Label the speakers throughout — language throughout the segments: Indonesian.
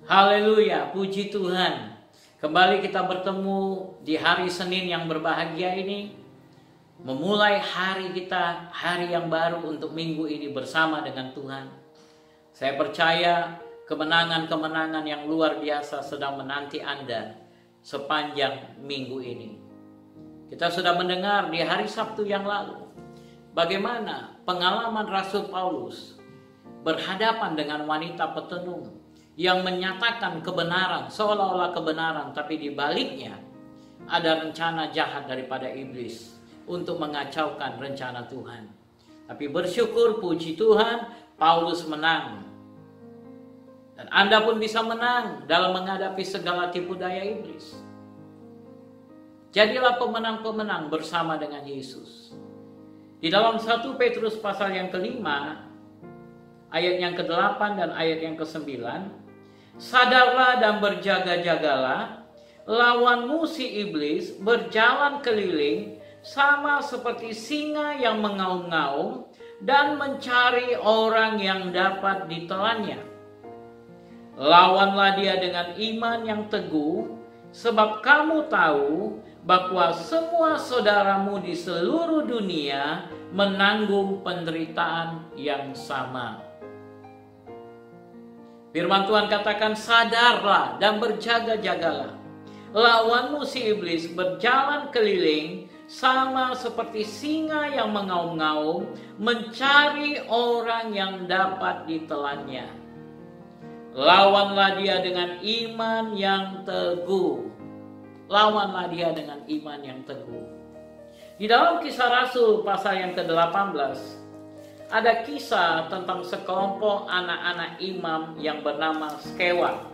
Speaker 1: Haleluya, puji Tuhan. Kembali kita bertemu di hari Senin yang berbahagia ini. Memulai hari kita, hari yang baru untuk minggu ini bersama dengan Tuhan. Saya percaya kemenangan-kemenangan yang luar biasa sedang menanti Anda sepanjang minggu ini. Kita sudah mendengar di hari Sabtu yang lalu bagaimana pengalaman Rasul Paulus berhadapan dengan wanita petenung yang menyatakan kebenaran, seolah-olah kebenaran, tapi di baliknya ada rencana jahat daripada iblis untuk mengacaukan rencana Tuhan. Tapi bersyukur, puji Tuhan, Paulus menang. Dan Anda pun bisa menang dalam menghadapi segala tipu daya iblis. Jadilah pemenang-pemenang bersama dengan Yesus. Di dalam 1 Petrus pasal yang kelima, ayat yang ke-8 dan ayat yang ke-9, sadarlah dan berjaga-jagalah, lawanmu si iblis berjalan keliling sama seperti singa yang mengaum-ngaum dan mencari orang yang dapat ditelannya. Lawanlah dia dengan iman yang teguh, sebab kamu tahu bahwa semua saudaramu di seluruh dunia menanggung penderitaan yang sama. Firman Tuhan katakan, sadarlah dan berjaga-jagalah. Lawanmu si iblis berjalan keliling sama seperti singa yang mengaum-ngaum, mencari orang yang dapat ditelannya. Lawanlah dia dengan iman yang teguh. Lawanlah dia dengan iman yang teguh. Di dalam Kisah Rasul pasal yang ke-18, ada kisah tentang sekelompok anak-anak imam yang bernama Skewa.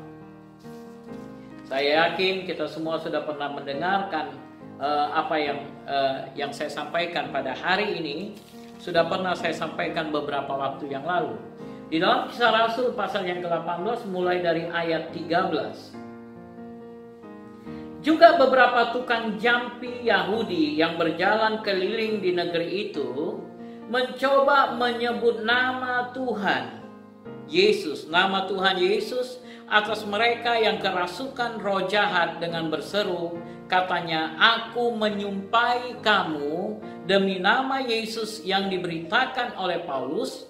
Speaker 1: Saya yakin kita semua sudah pernah mendengarkan apa yang saya sampaikan pada hari ini. Sudah pernah saya sampaikan beberapa waktu yang lalu. Di dalam Kisah Rasul pasal yang ke-18 mulai dari ayat 13. Juga beberapa tukang jampi Yahudi yang berjalan keliling di negeri itu mencoba menyebut nama Tuhan Yesus, nama Tuhan Yesus atas mereka yang kerasukan roh jahat dengan berseru, katanya, aku menyumpai kamu demi nama Yesus yang diberitakan oleh Paulus.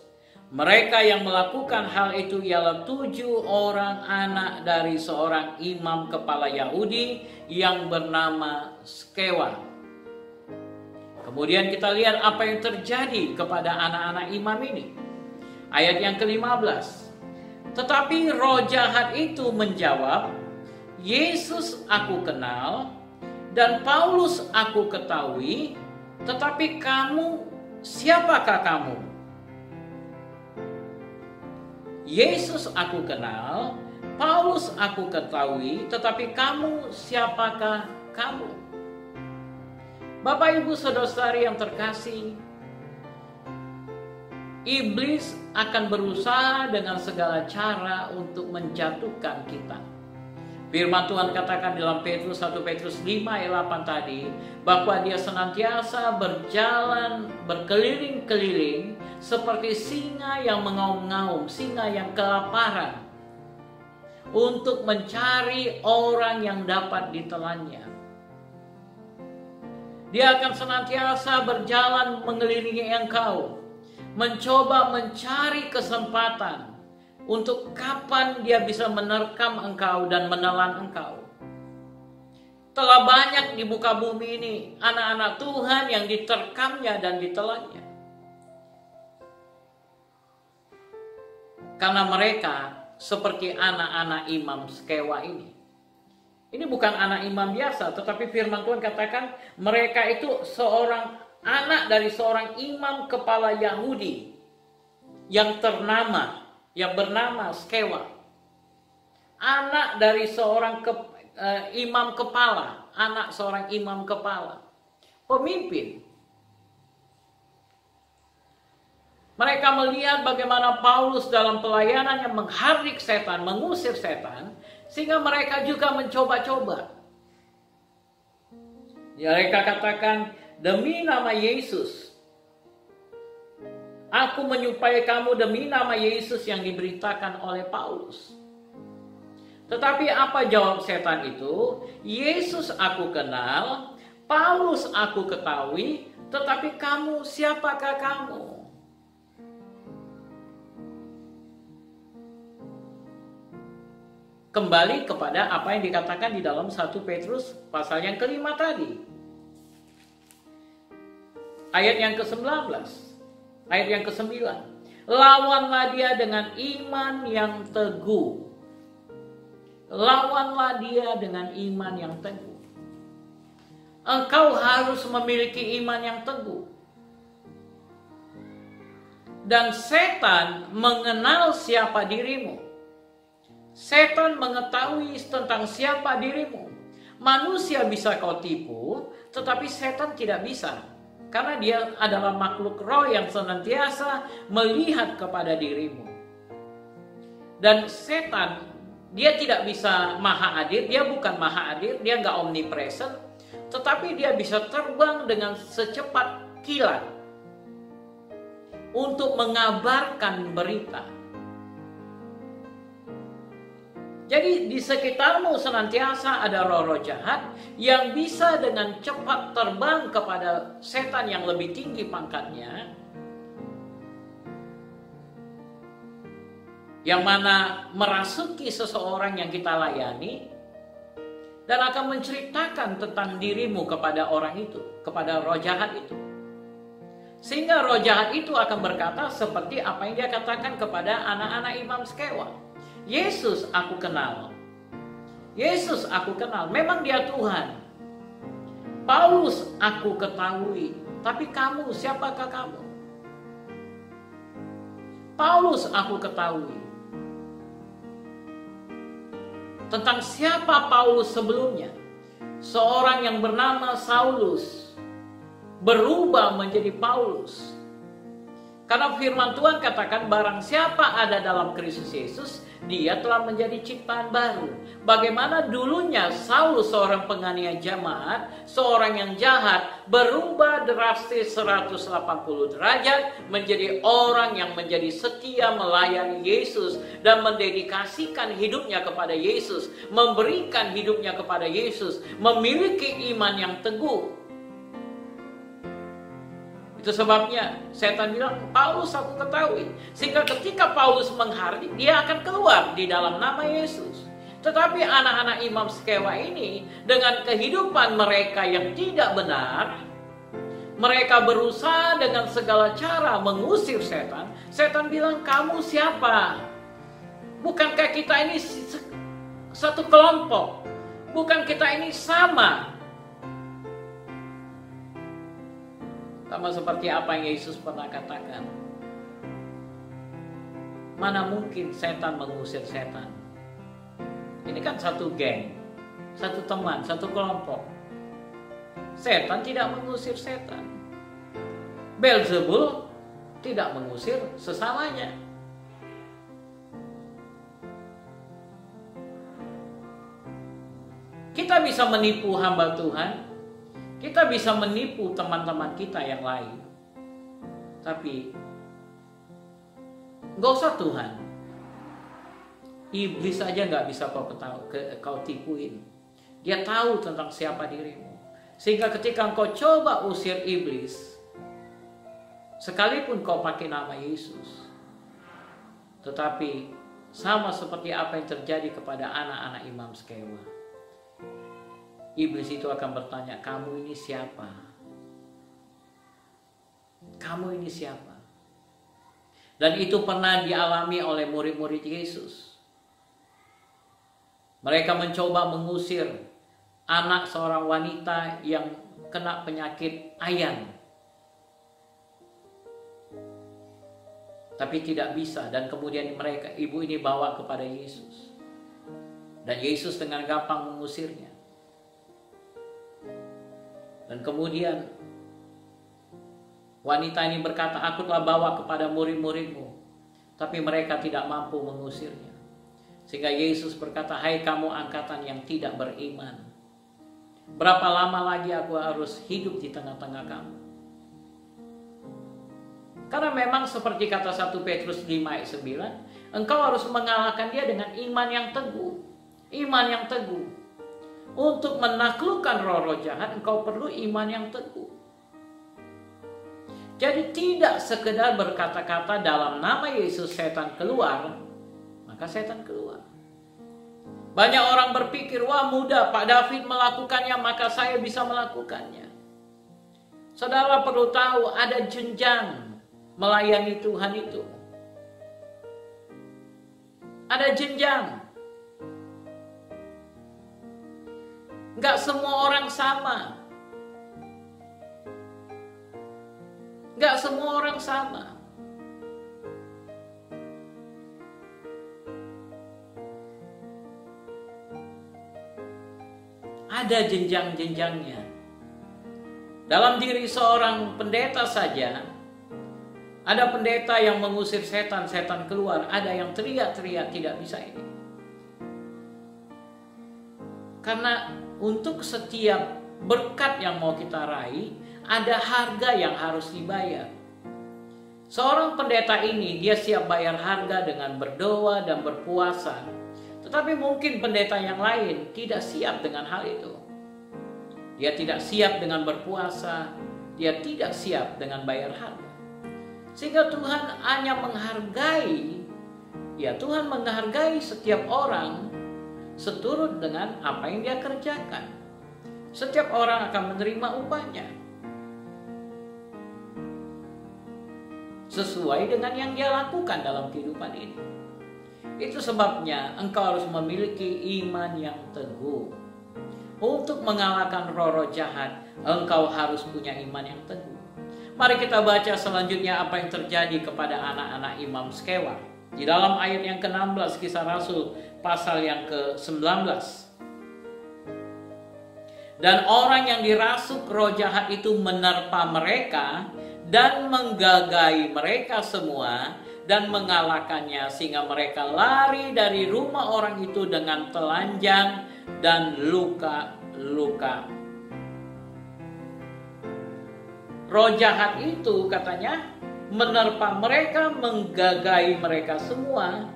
Speaker 1: Mereka yang melakukan hal itu ialah 7 orang anak dari seorang imam kepala Yahudi yang bernama Skewa. Kemudian kita lihat apa yang terjadi kepada anak-anak imam ini. Ayat yang ke-15. Tetapi roh jahat itu menjawab, Yesus aku kenal dan Paulus aku ketahui, tetapi kamu, siapakah kamu? Yesus aku kenal, Paulus aku ketahui, tetapi kamu, siapakah kamu? Bapak, Ibu, Saudara-saudari yang terkasih, iblis akan berusaha dengan segala cara untuk menjatuhkan kita. Firman Tuhan katakan dalam 1 Petrus 5 ayat 8 tadi, bahwa dia senantiasa berjalan berkeliling-keliling seperti singa yang mengaum-ngaum, singa yang kelaparan, untuk mencari orang yang dapat ditelannya. Dia akan senantiasa berjalan mengelilingi engkau, mencoba mencari kesempatan untuk kapan dia bisa menerkam engkau dan menelan engkau. Telah banyak di muka bumi ini anak-anak Tuhan yang diterkamnya dan ditelannya. Karena mereka seperti anak-anak imam Skewa ini. Ini bukan anak imam biasa, tetapi firman Tuhan katakan mereka itu seorang anak dari seorang imam kepala Yahudi yang ternama, yang bernama Skewa. Anak dari seorang imam kepala, anak seorang imam kepala, pemimpin. Mereka melihat bagaimana Paulus dalam pelayanannya menghardik setan, mengusir setan, sehingga mereka juga mencoba-coba. Mereka katakan, demi nama Yesus, aku menyupai kamu demi nama Yesus yang diberitakan oleh Paulus. Tetapi apa jawab setan itu? Yesus aku kenal, Paulus aku ketahui, tetapi kamu, siapakah kamu? Kembali kepada apa yang dikatakan di dalam 1 Petrus pasal yang kelima tadi. Ayat yang ke-19. Ayat yang ke-9. Lawanlah dia dengan iman yang teguh. Lawanlah dia dengan iman yang teguh. Engkau harus memiliki iman yang teguh. Dan setan mengenal siapa dirimu. Setan mengetahui tentang siapa dirimu. Manusia bisa kau tipu, tetapi setan tidak bisa. Karena dia adalah makhluk roh yang senantiasa melihat kepada dirimu. Dan setan, dia tidak bisa maha hadir, dia bukan maha hadir, dia nggak omnipresent, tetapi dia bisa terbang dengan secepat kilat untuk mengabarkan berita. Jadi di sekitarmu senantiasa ada roh-roh jahat yang bisa dengan cepat terbang kepada setan yang lebih tinggi pangkatnya, yang mana merasuki seseorang yang kita layani dan akan menceritakan tentang dirimu kepada orang itu, kepada roh jahat itu. Sehingga roh jahat itu akan berkata seperti apa yang dia katakan kepada anak-anak Imam Skewa. Yesus aku kenal. Yesus aku kenal. Memang dia Tuhan. Paulus aku ketahui. Tapi kamu, siapakah kamu? Paulus aku ketahui. Tentang siapa Paulus sebelumnya? Seorang yang bernama Saulus berubah menjadi Paulus. Karena firman Tuhan katakan barang siapa ada dalam Kristus Yesus, dia telah menjadi ciptaan baru. Bagaimana dulunya Saulus seorang penganiaya jemaat, seorang yang jahat, berubah drastis 180 derajat menjadi orang yang menjadi setia melayani Yesus dan mendedikasikan hidupnya kepada Yesus, memberikan hidupnya kepada Yesus, memiliki iman yang teguh. Itu sebabnya setan bilang, Paulus aku ketahui. Sehingga ketika Paulus menghardik, dia akan keluar di dalam nama Yesus. Tetapi anak-anak Imam Skewa ini, dengan kehidupan mereka yang tidak benar, mereka berusaha dengan segala cara mengusir setan. Setan bilang, kamu siapa? Bukankah kita ini satu kelompok? Bukan kita ini sama? Sama seperti apa yang Yesus pernah katakan. Mana mungkin setan mengusir setan? Ini kan satu geng, satu teman, satu kelompok. Setan tidak mengusir setan. Beelzebul tidak mengusir sesamanya. Kita bisa menipu hamba Tuhan. Kita bisa menipu teman-teman kita yang lain. Tapi gak usah Tuhan. Iblis aja gak bisa kau tipuin. Dia tahu tentang siapa dirimu. Sehingga ketika engkau coba usir iblis, sekalipun kau pakai nama Yesus, tetapi sama seperti apa yang terjadi kepada anak-anak Imam Skewa. Iblis itu akan bertanya, kamu ini siapa? Kamu ini siapa? Dan itu pernah dialami oleh murid-murid Yesus. Mereka mencoba mengusir anak seorang wanita yang kena penyakit ayan. Tapi tidak bisa, dan kemudian ibu ini bawa kepada Yesus. Dan Yesus dengan gampang mengusirnya. Dan kemudian wanita ini berkata, aku telah bawa kepada murid-muridmu, tapi mereka tidak mampu mengusirnya. Sehingga Yesus berkata, hai kamu angkatan yang tidak beriman, berapa lama lagi aku harus hidup di tengah-tengah kamu? Karena memang seperti kata 1 Petrus 5 ayat 9, engkau harus mengalahkan dia dengan iman yang teguh. Iman yang teguh. Untuk menaklukkan roh-roh jahat, engkau perlu iman yang teguh. Jadi tidak sekedar berkata-kata dalam nama Yesus setan keluar, maka setan keluar. Banyak orang berpikir, wah mudah, Pak David melakukannya, maka saya bisa melakukannya. Saudara perlu tahu ada jenjang melayani Tuhan itu. Ada jenjang. Enggak semua orang sama. Enggak semua orang sama. Ada jenjang-jenjangnya. Dalam diri seorang pendeta saja, ada pendeta yang mengusir setan, setan keluar. Ada yang teriak-teriak tidak bisa ini. Karena untuk setiap berkat yang mau kita raih, ada harga yang harus dibayar. Seorang pendeta ini dia siap bayar harga dengan berdoa dan berpuasa. Tetapi mungkin pendeta yang lain tidak siap dengan hal itu. Dia tidak siap dengan berpuasa, dia tidak siap dengan bayar harga. Sehingga Tuhan hanya menghargai, Tuhan menghargai setiap orang seturut dengan apa yang dia kerjakan. Setiap orang akan menerima upahnya sesuai dengan yang dia lakukan dalam kehidupan ini. Itu sebabnya engkau harus memiliki iman yang teguh. Untuk mengalahkan roh-roh jahat, engkau harus punya iman yang teguh. Mari kita baca selanjutnya apa yang terjadi kepada anak-anak Imam Skewa. Di dalam ayat yang ke-16 Kisah Rasul pasal yang ke-19. Dan orang yang dirasuk roh jahat itu menerpa mereka dan menggagai mereka semua dan mengalahkannya sehingga mereka lari dari rumah orang itu dengan telanjang dan luka-luka. Roh jahat itu katanya menerpa mereka, menggagai mereka semua,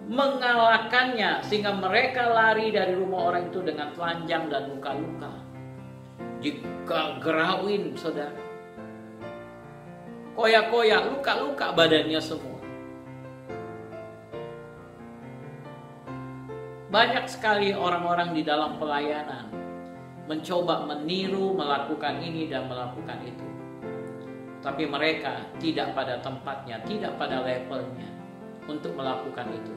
Speaker 1: mengalahkannya sehingga mereka lari dari rumah orang itu dengan telanjang dan luka-luka. Digerawin, saudara. Koyak-koyak, luka-luka badannya semua. Banyak sekali orang-orang di dalam pelayanan mencoba meniru, melakukan ini dan melakukan itu. Tapi mereka tidak pada tempatnya, tidak pada levelnya untuk melakukan itu.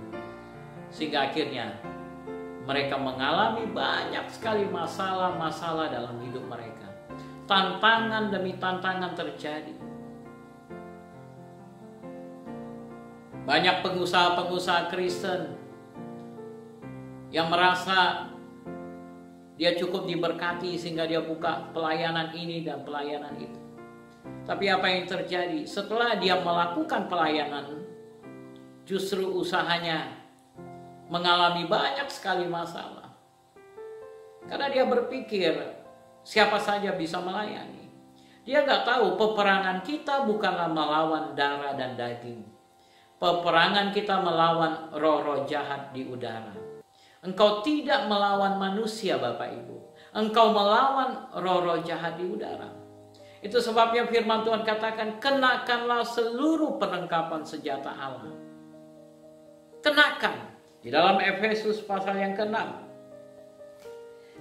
Speaker 1: Sehingga akhirnya mereka mengalami banyak sekali masalah-masalah dalam hidup mereka. Tantangan demi tantangan terjadi. Banyak pengusaha-pengusaha Kristen yang merasa dia cukup diberkati sehingga dia buka pelayanan ini dan pelayanan itu. Tapi apa yang terjadi? Setelah dia melakukan pelayanan, justru usahanya mengalami banyak sekali masalah. Karena dia berpikir siapa saja bisa melayani. Dia nggak tahu peperangan kita bukanlah melawan darah dan daging. Peperangan kita melawan roh-roh jahat di udara. Engkau tidak melawan manusia, Bapak Ibu. Engkau melawan roh-roh jahat di udara. Itu sebabnya firman Tuhan katakan, kenakanlah seluruh perlengkapan senjata Allah. Kenakan. Di dalam Efesus pasal yang ke-6.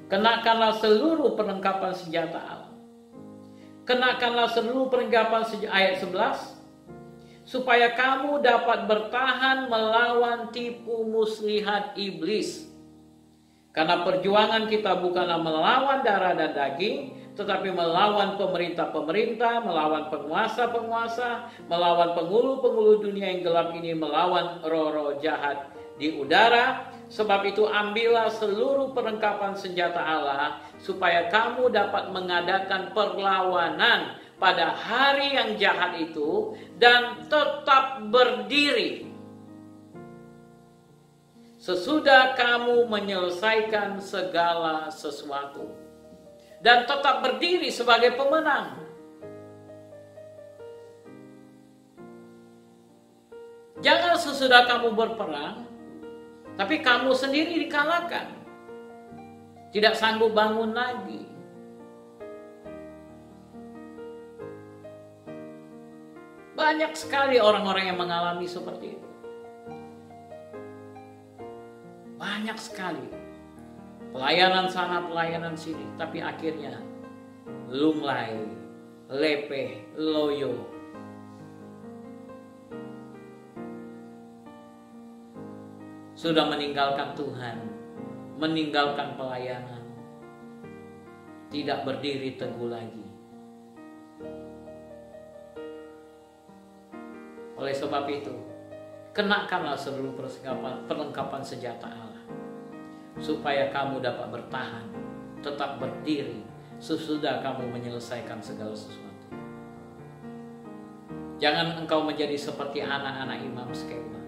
Speaker 1: Kenakanlah seluruh perlengkapan senjata Allah. Kenakanlah seluruh perlengkapan senjata, ayat 11. Supaya kamu dapat bertahan melawan tipu muslihat iblis. Karena perjuangan kita bukanlah melawan darah dan daging, tetapi melawan pemerintah-pemerintah, melawan penguasa-penguasa, melawan penghulu-penghulu dunia yang gelap ini, melawan roh-roh jahat di udara. Sebab itu ambillah seluruh perlengkapan senjata Allah, supaya kamu dapat mengadakan perlawanan pada hari yang jahat itu, dan tetap berdiri. Sesudah kamu menyelesaikan segala sesuatu. Dan tetap berdiri sebagai pemenang. Jangan sesudah kamu berperang, tapi kamu sendiri dikalahkan. tidak sanggup bangun lagi. Banyak sekali orang-orang yang mengalami seperti itu. Banyak sekali. Pelayanan sana, pelayanan sini. Tapi akhirnya lunglai, lepeh, loyo. Sudah meninggalkan Tuhan, meninggalkan pelayanan, tidak berdiri teguh lagi. Oleh sebab itu, kenakanlah seluruh perlengkapan senjata Allah, supaya kamu dapat bertahan, tetap berdiri sesudah kamu menyelesaikan segala sesuatu. Jangan engkau menjadi seperti anak-anak imam skema.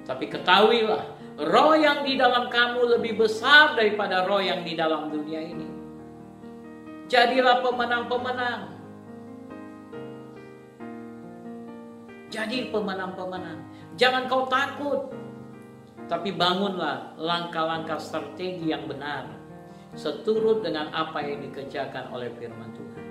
Speaker 1: Tapi ketahuilah, roh yang di dalam kamu lebih besar daripada roh yang di dalam dunia ini. Jadilah pemenang-pemenang. Jadi pemenang-pemenang. Jangan kau takut. Tapi bangunlah langkah-langkah strategi yang benar, seturut dengan apa yang dikerjakan oleh firman Tuhan.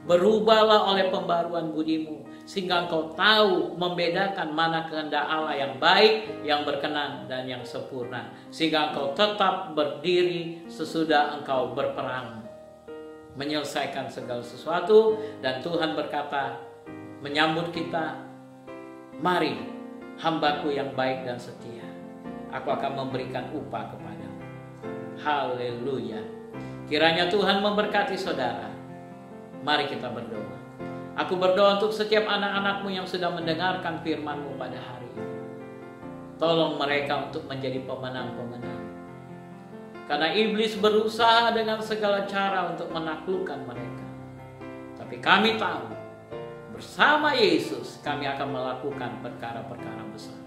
Speaker 1: Berubahlah oleh pembaruan budimu, sehingga engkau tahu membedakan mana kehendak Allah yang baik, yang berkenan, dan yang sempurna. Sehingga engkau tetap berdiri sesudah engkau berperang, menyelesaikan segala sesuatu. Dan Tuhan berkata, menyambut kita, mari hambaku yang baik dan setia, aku akan memberikan upah kepadamu. Haleluya. Kiranya Tuhan memberkati saudara. Mari kita berdoa. Aku berdoa untuk setiap anak-anakmu yang sudah mendengarkan firman-Mu pada hari ini. Tolong mereka untuk menjadi pemenang-pemenang. Karena iblis berusaha dengan segala cara untuk menaklukkan mereka. Tapi kami tahu, bersama Yesus kami akan melakukan perkara-perkara besar.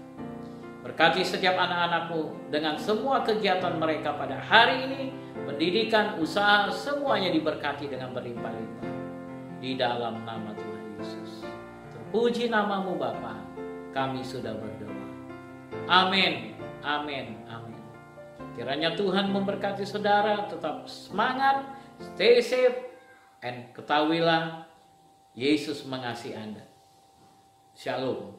Speaker 1: Berkati setiap anak-anakmu dengan semua kegiatan mereka pada hari ini. Pendidikan, usaha, semuanya diberkati dengan berlimpah-limpah. Di dalam nama Tuhan Yesus. Terpuji namamu Bapa. Kami sudah berdoa. Amin. Amin. Amin. Kiranya Tuhan memberkati saudara. Tetap semangat. Stay safe. And ketahuilah, Yesus mengasihi Anda. Shalom.